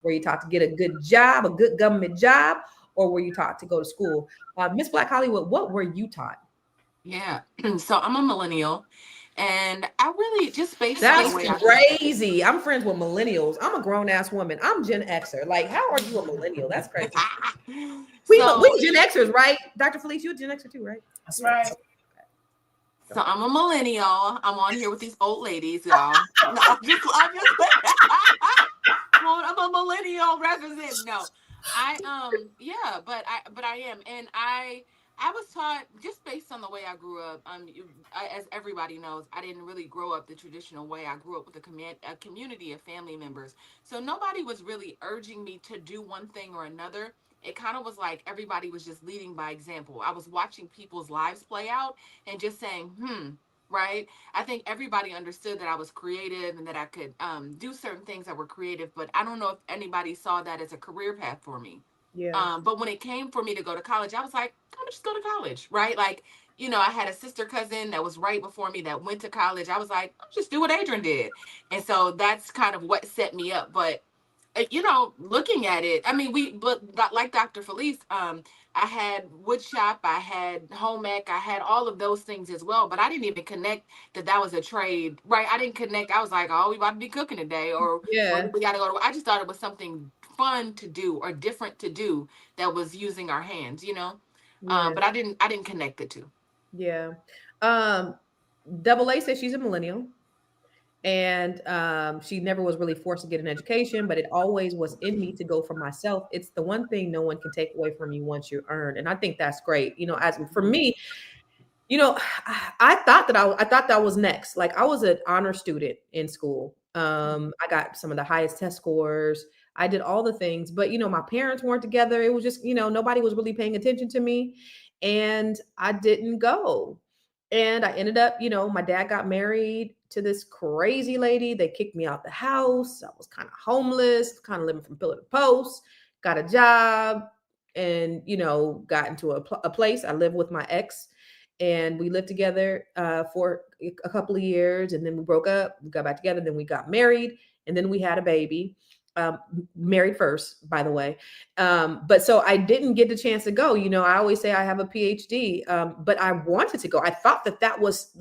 Were you taught to get a good job, a good government job, or were you taught to go to school? Miss Black Hollywood, what were you taught? Yeah. So I'm a millennial, and I really just based on the That's way I. crazy. I'm friends with millennials. I'm a grown ass woman. I'm Gen Xer. Like, how are you a millennial? That's crazy. We So Gen Xers, right? Dr. Felice, you a Gen Xer too, right? That's Yeah. right. so I'm a millennial. I'm on here with these old ladies, y'all. No, I'm just well, I'm a millennial represent. No, yeah, but I am, and I was taught just based on the way I grew up. As everybody knows, I didn't really grow up the traditional way. I grew up with a community of family members, so nobody was really urging me to do one thing or another. It kind of was like everybody was just leading by example. I was watching people's lives play out and just saying, right? I think everybody understood that I was creative and that I could do certain things that were creative, but I don't know if anybody saw that as a career path for me. Yeah. But when it came for me to go to college, I was like, I'm gonna just go to college, right? Like, I had a sister cousin that was right before me that went to college. I was like, I'll just do what Adrian did. And so that's kind of what set me up. But looking at it, I mean, like Dr. Felice, I had wood shop, I had home ec, I had all of those things as well, but I didn't even connect that was a trade, right? I didn't connect. I was like, oh, we about to be cooking today, or Yeah. we got to go to. I just thought it was something fun to do or different to do that was using our hands. Yeah. But I didn't connect the two. Yeah. Um, Double A says she's a millennial. And she never was really forced to get an education, but it always was in me to go for myself. It's the one thing no one can take away from you once you earn, and I think that's great. As for me, I thought that was next. Like, I was an honor student in school. I got some of the highest test scores. I did all the things, but my parents weren't together. It was just, nobody was really paying attention to me, and I didn't go. And I ended up, my dad got married to this crazy lady. They kicked me out the house. I was kind of homeless, kind of living from pillar to post. Got a job, and got into a place. I lived with my ex, and we lived together for a couple of years, and then we broke up. We got back together, then we got married, and then we had a baby. um, Married first, by the way. But so I didn't get the chance to go. I always say I have a PhD, but I wanted to go. I thought that was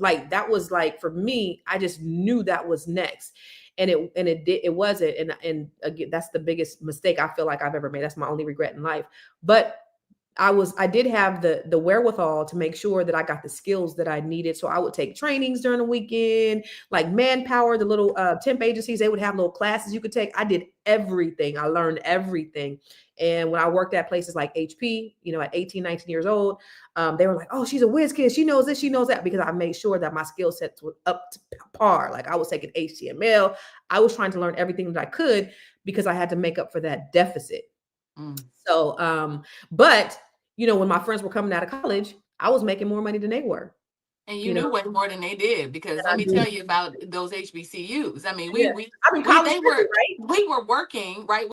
like for me. I just knew that was next, and it wasn't. And again, that's the biggest mistake I feel like I've ever made. That's my only regret in life. But I did have the wherewithal to make sure that I got the skills that I needed. So I would take trainings during the weekend, like Manpower, the little temp agencies, they would have little classes you could take. I did everything. I learned everything. And when I worked at places like HP, at 18, 19 years old, they were like, oh, she's a whiz kid. She knows this, she knows that, because I made sure that my skill sets were up to par. Like, I was taking HTML. I was trying to learn everything that I could because I had to make up for that deficit. Mm. So, but when my friends were coming out of college, I was making more money than they were. And you You know, knew way more than they did, because and let I me did. tell you about those HBCUs. I mean, Yeah, we I mean, we college they too, were right? we were working, right?